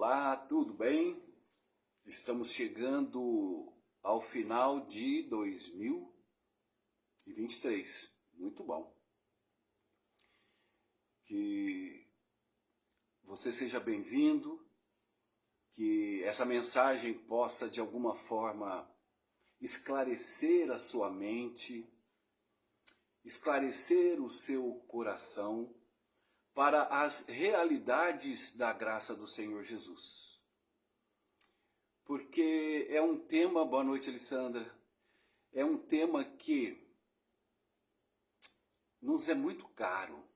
Olá, tudo bem? Estamos chegando ao final de 2023. Muito bom. Que você seja bem-vindo, que essa mensagem possa de alguma forma esclarecer a sua mente, esclarecer o seu coração para as realidades da graça do Senhor Jesus. Porque é um tema, boa noite Alessandra, é um tema que nos é muito caro.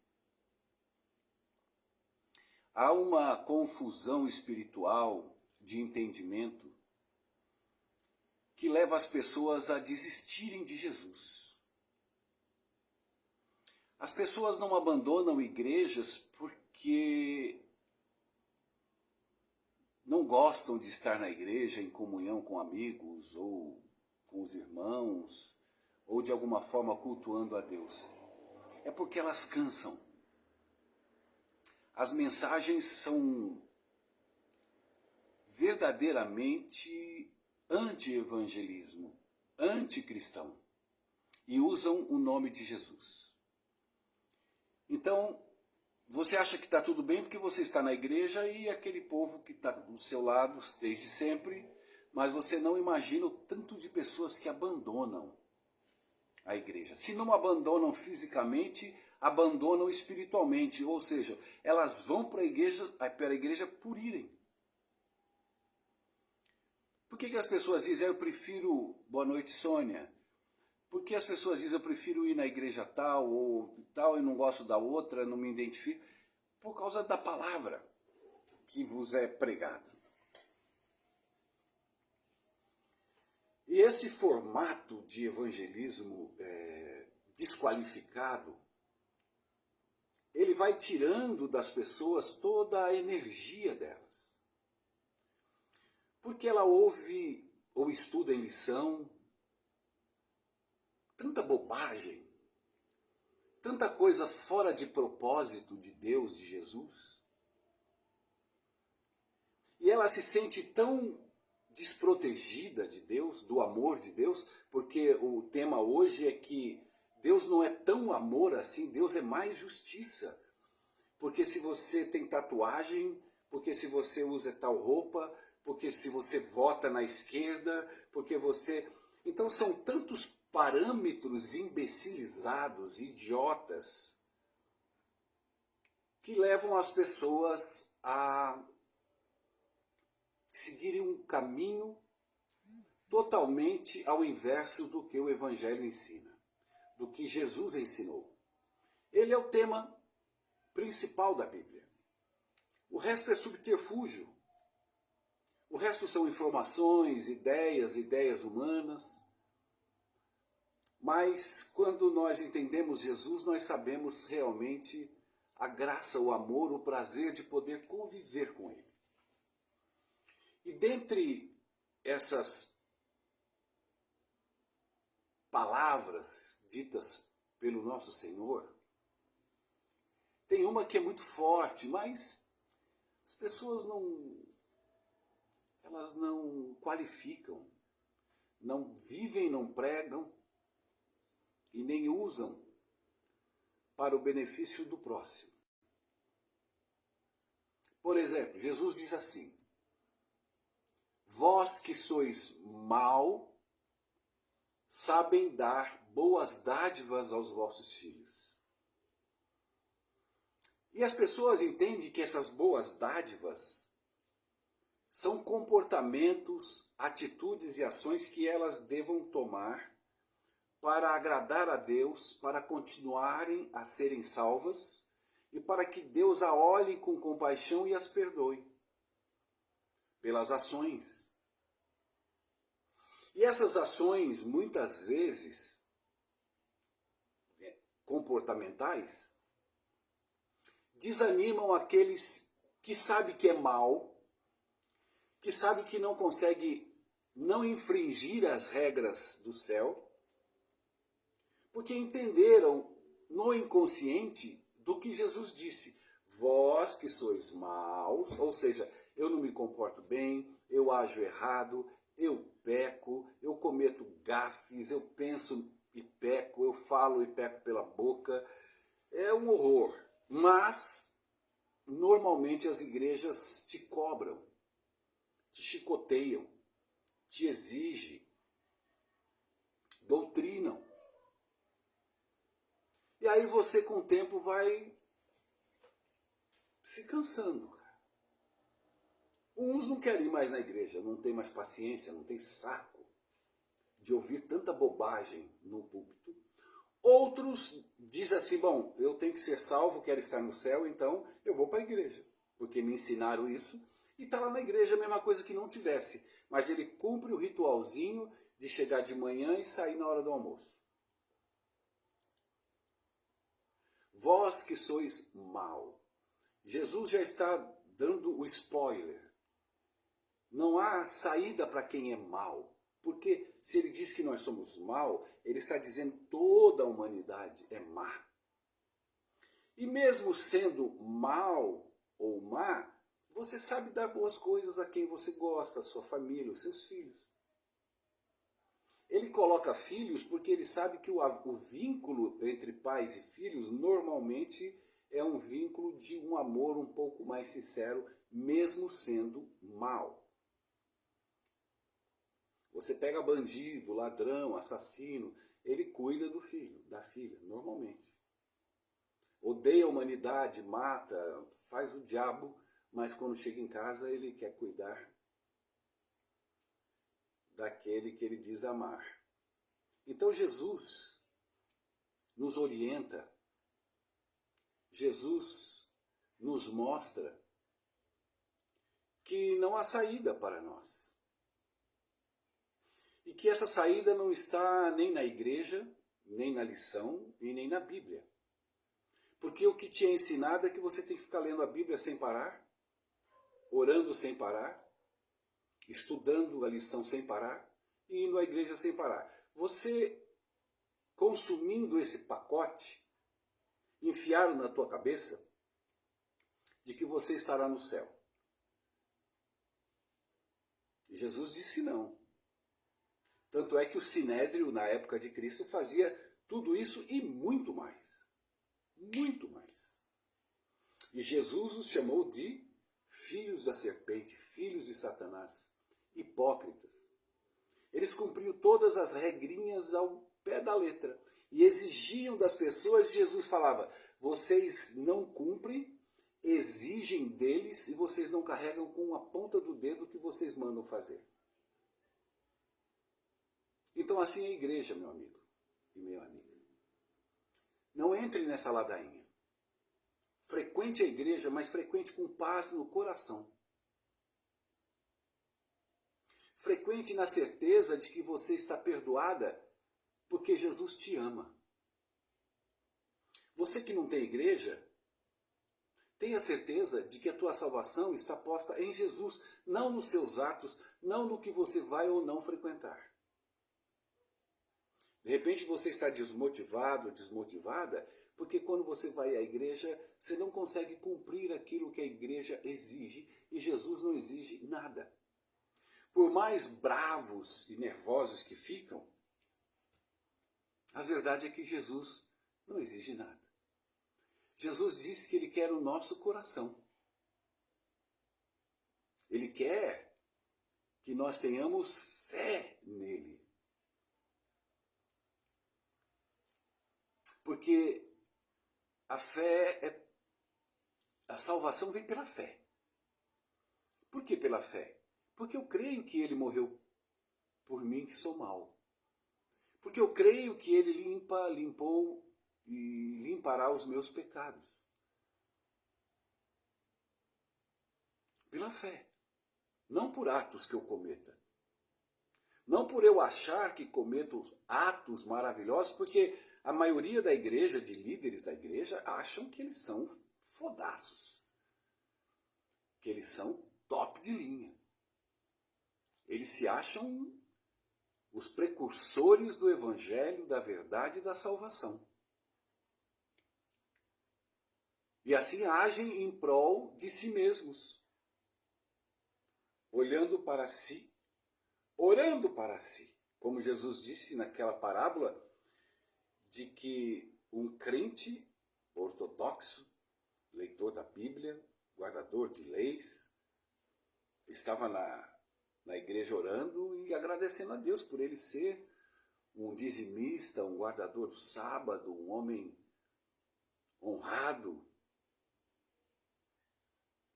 Há uma confusão espiritual de entendimento que leva as pessoas a desistirem de Jesus. As pessoas não abandonam igrejas porque não gostam de estar na igreja em comunhão com amigos ou com os irmãos ou de alguma forma cultuando a Deus. É porque elas cansam. As mensagens são verdadeiramente anti-evangelismo, anticristão, e usam o nome de Jesus. Então, você acha que está tudo bem porque você está na igreja e aquele povo que está do seu lado desde sempre, mas você não imagina o tanto de pessoas que abandonam a igreja. Se não abandonam fisicamente, abandonam espiritualmente, ou seja, elas vão para a igreja por irem. Por que as pessoas dizem, eu prefiro, boa noite Sônia, por que as pessoas dizem, eu prefiro ir na igreja tal ou tal, eu não gosto da outra, não me identifico? Por causa da palavra que vos é pregada. E esse formato de evangelismo desqualificado, ele vai tirando das pessoas toda a energia delas. Porque ela ouve ou estuda em lição tanta bobagem, tanta coisa fora de propósito de Deus, de Jesus. E ela se sente tão desprotegida de Deus, do amor de Deus, porque o tema hoje é que Deus não é tão amor assim, Deus é mais justiça. Porque se você tem tatuagem, porque se você usa tal roupa, porque se você vota na esquerda, porque você... Então são tantos parâmetros imbecilizados, idiotas, que levam as pessoas a seguirem um caminho totalmente ao inverso do que o Evangelho ensina, do que Jesus ensinou. Ele é o tema principal da Bíblia. O resto é subterfúgio. O resto são informações, ideias humanas. Mas quando nós entendemos Jesus, nós sabemos realmente a graça, o amor, o prazer de poder conviver com Ele. E dentre essas palavras ditas pelo nosso Senhor, tem uma que é muito forte, mas as pessoas elas não qualificam, não vivem, não pregam e nem usam para o benefício do próximo. Por exemplo, Jesus diz assim, vós que sois mau, sabem dar boas dádivas aos vossos filhos. E as pessoas entendem que essas boas dádivas são comportamentos, atitudes e ações que elas devam tomar para agradar a Deus, para continuarem a serem salvas e para que Deus a olhe com compaixão e as perdoe pelas ações. E essas ações, muitas vezes, comportamentais, desanimam aqueles que sabem que é mal, que sabem que não consegue não infringir as regras do céu, porque entenderam no inconsciente do que Jesus disse, Vós que sois maus, ou seja, eu não me comporto bem, eu ajo errado, eu peco, eu cometo gafes, eu penso e peco, eu falo e peco pela boca. É um horror. Mas, normalmente as igrejas te cobram, te chicoteiam, te exigem, doutrinam. E aí você com o tempo vai se cansando. Uns não querem ir mais na igreja, não tem mais paciência, não tem saco de ouvir tanta bobagem no púlpito. Outros dizem assim, bom, eu tenho que ser salvo, quero estar no céu, então eu vou para a igreja, porque me ensinaram isso. E está lá na igreja a mesma coisa que não tivesse, mas ele cumpre o ritualzinho de chegar de manhã e sair na hora do almoço. Vós que sois mau. Jesus já está dando o spoiler. Não há saída para quem é mau. Porque se ele diz que nós somos mau, ele está dizendo que toda a humanidade é má. E mesmo sendo mal ou má, você sabe dar boas coisas a quem você gosta, a sua família, os seus filhos. Ele coloca filhos porque ele sabe que o vínculo entre pais e filhos normalmente é um vínculo de um amor um pouco mais sincero, mesmo sendo mal. Você pega bandido, ladrão, assassino, ele cuida do filho, da filha, normalmente. Odeia a humanidade, mata, faz o diabo, mas quando chega em casa ele quer cuidar daquele que ele diz amar. Então Jesus nos orienta, Jesus nos mostra que não há saída para nós. E que essa saída não está nem na igreja, nem na lição e nem na Bíblia. Porque o que te é ensinado é que você tem que ficar lendo a Bíblia sem parar, orando sem parar, estudando a lição sem parar e indo à igreja sem parar. Você, consumindo esse pacote, enfiaram na tua cabeça de que você estará no céu. E Jesus disse não. Tanto é que o Sinédrio, na época de Cristo, fazia tudo isso e muito mais. Muito mais. E Jesus os chamou de filhos da serpente, filhos de Satanás, hipócritas. Eles cumpriam todas as regrinhas ao pé da letra e exigiam das pessoas. Jesus falava, vocês não cumprem, exigem deles e vocês não carregam com a ponta do dedo o que vocês mandam fazer. Então assim é a igreja, meu amigo e minha amiga. Não entre nessa ladainha. Frequente a igreja, mas frequente com paz no coração. Frequente na certeza de que você está perdoada porque Jesus te ama. Você que não tem igreja, tenha certeza de que a tua salvação está posta em Jesus, não nos seus atos, não no que você vai ou não frequentar. De repente você está desmotivado, desmotivada, porque quando você vai à igreja, você não consegue cumprir aquilo que a igreja exige, e Jesus não exige nada. Por mais bravos e nervosos que ficam, a verdade é que Jesus não exige nada. Jesus disse que Ele quer o nosso coração. Ele quer que nós tenhamos fé nele. Porque a fé a salvação vem pela fé. Por que pela fé? Porque eu creio que Ele morreu por mim que sou mau. Porque eu creio que Ele limpou e limpará os meus pecados. Pela fé. Não por atos que eu cometa. Não por eu achar que cometo atos maravilhosos, porque a maioria da igreja, de líderes da igreja, acham que eles são fodaços. Que eles são top de linha. Eles se acham os precursores do evangelho, da verdade e da salvação. E assim agem em prol de si mesmos, olhando para si, orando para si. Como Jesus disse naquela parábola de que um crente ortodoxo, leitor da Bíblia, guardador de leis, estava na igreja orando e agradecendo a Deus por ele ser um dizimista, um guardador do sábado, um homem honrado.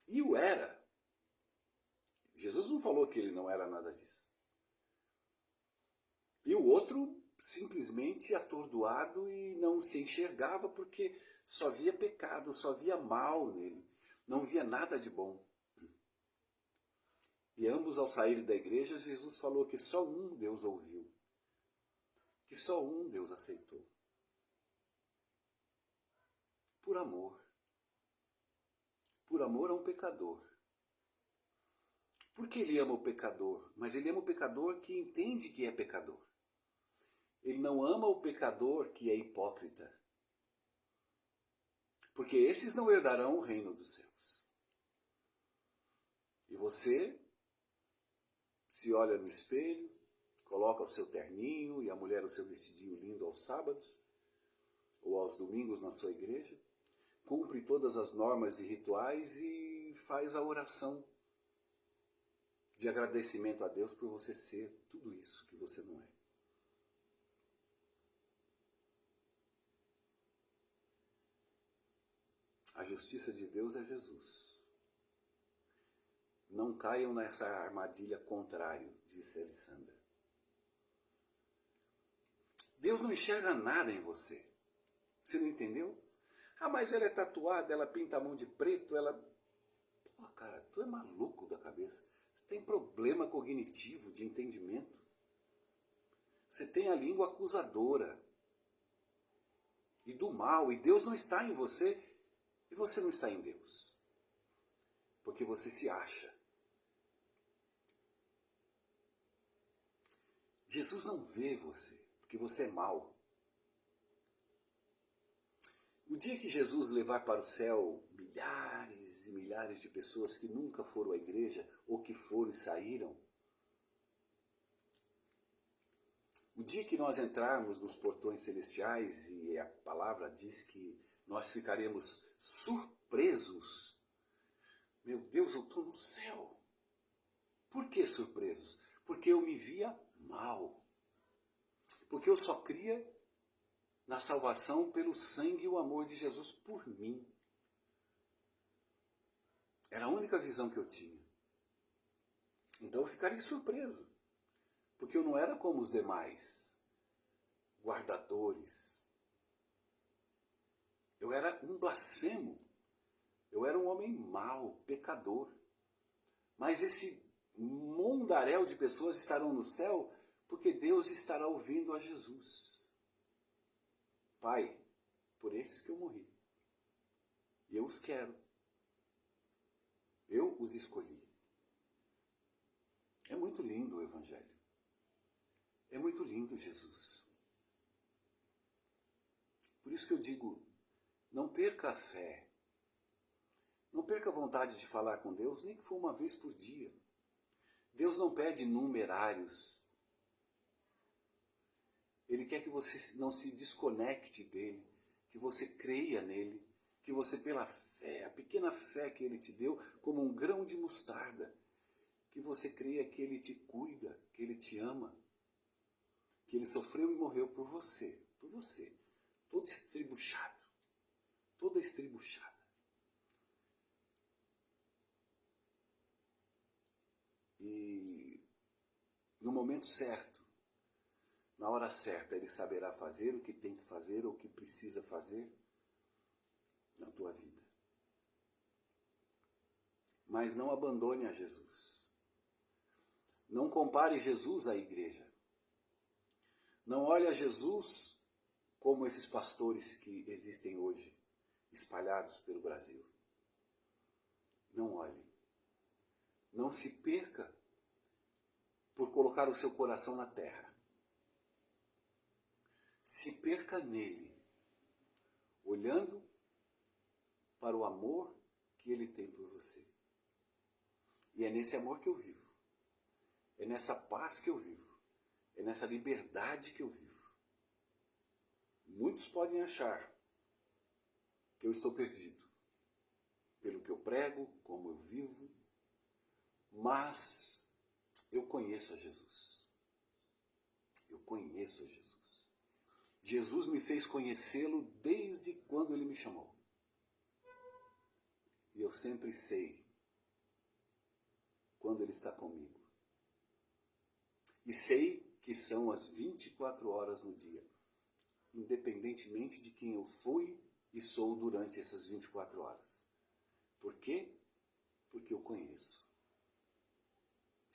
E o era. Jesus não falou que ele não era nada disso. E o outro simplesmente atordoado e não se enxergava porque só via pecado, só via mal nele, não via nada de bom. E ambos, ao saírem da igreja, Jesus falou que só um Deus ouviu, que só um Deus aceitou. Por amor a um pecador. Por que ele ama o pecador? Mas ele ama o pecador que entende que é pecador. Ele não ama o pecador que é hipócrita. Porque esses não herdarão o reino dos céus. E você se olha no espelho, coloca o seu terninho e a mulher o seu vestidinho lindo aos sábados ou aos domingos na sua igreja, cumpre todas as normas e rituais e faz a oração de agradecimento a Deus por você ser tudo isso que você não é. A justiça de Deus é Jesus. Não caiam nessa armadilha contrária, disse Alessandra. Deus não enxerga nada em você. Você não entendeu? Ah, mas ela é tatuada, ela pinta a mão de preto, ela... Pô, cara, tu é maluco da cabeça. Você tem problema cognitivo de entendimento. Você tem a língua acusadora e do mal, e Deus não está em você, e você não está em Deus. Porque você se acha. Jesus não vê você, porque você é mau. O dia que Jesus levar para o céu milhares e milhares de pessoas que nunca foram à igreja, ou que foram e saíram, o dia que nós entrarmos nos portões celestiais, e a palavra diz que nós ficaremos surpresos. Meu Deus, eu estou no céu. Por que surpresos? Porque eu me via mal. Porque eu só cria na salvação pelo sangue e o amor de Jesus por mim. Era a única visão que eu tinha. Então eu ficaria surpreso. Porque eu não era como os demais guardadores. Eu era um blasfemo. Eu era um homem mau, pecador. Mas esse mundaréu de pessoas estarão no céu porque Deus estará ouvindo a Jesus. Pai, por esses que eu morri. E eu os quero. Eu os escolhi. É muito lindo o Evangelho. É muito lindo Jesus. Por isso que eu digo, não perca a fé. Não perca a vontade de falar com Deus, nem que for uma vez por dia. Deus não pede numerários. Ele quer que você não se desconecte dele, que você creia nele, que você pela fé, a pequena fé que ele te deu, como um grão de mostarda, que você creia que ele te cuida, que ele te ama, que ele sofreu e morreu por você, todo estribuchado, toda estribuchada. E no momento certo, na hora certa, ele saberá fazer o que tem que fazer ou o que precisa fazer na tua vida. Mas não abandone a Jesus. Não compare Jesus à igreja. Não olhe a Jesus como esses pastores que existem hoje, espalhados pelo Brasil. Não olhe. Não se perca por colocar o seu coração na terra. Se perca nele, olhando para o amor que Ele tem por você. E é nesse amor que eu vivo. É nessa paz que eu vivo. É nessa liberdade que eu vivo. Muitos podem achar que eu estou perdido pelo que eu prego, como eu vivo, mas eu conheço a Jesus. Eu conheço a Jesus. Jesus me fez conhecê-lo desde quando Ele me chamou. E eu sempre sei quando Ele está comigo. E sei que são as 24 horas no dia, independentemente de quem eu fui e sou durante essas 24 horas. Por quê? Porque eu conheço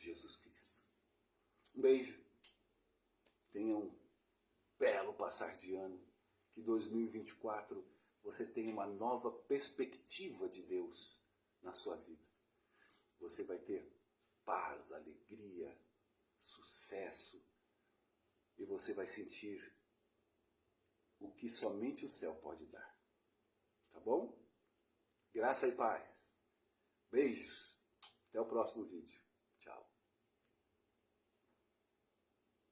Jesus Cristo. Um beijo. Tenha um belo passar de ano. Que 2024 você tenha uma nova perspectiva de Deus na sua vida. Você vai ter paz, alegria, sucesso. E você vai sentir o que somente o céu pode dar. Tá bom? Graça e paz. Beijos. Até o próximo vídeo.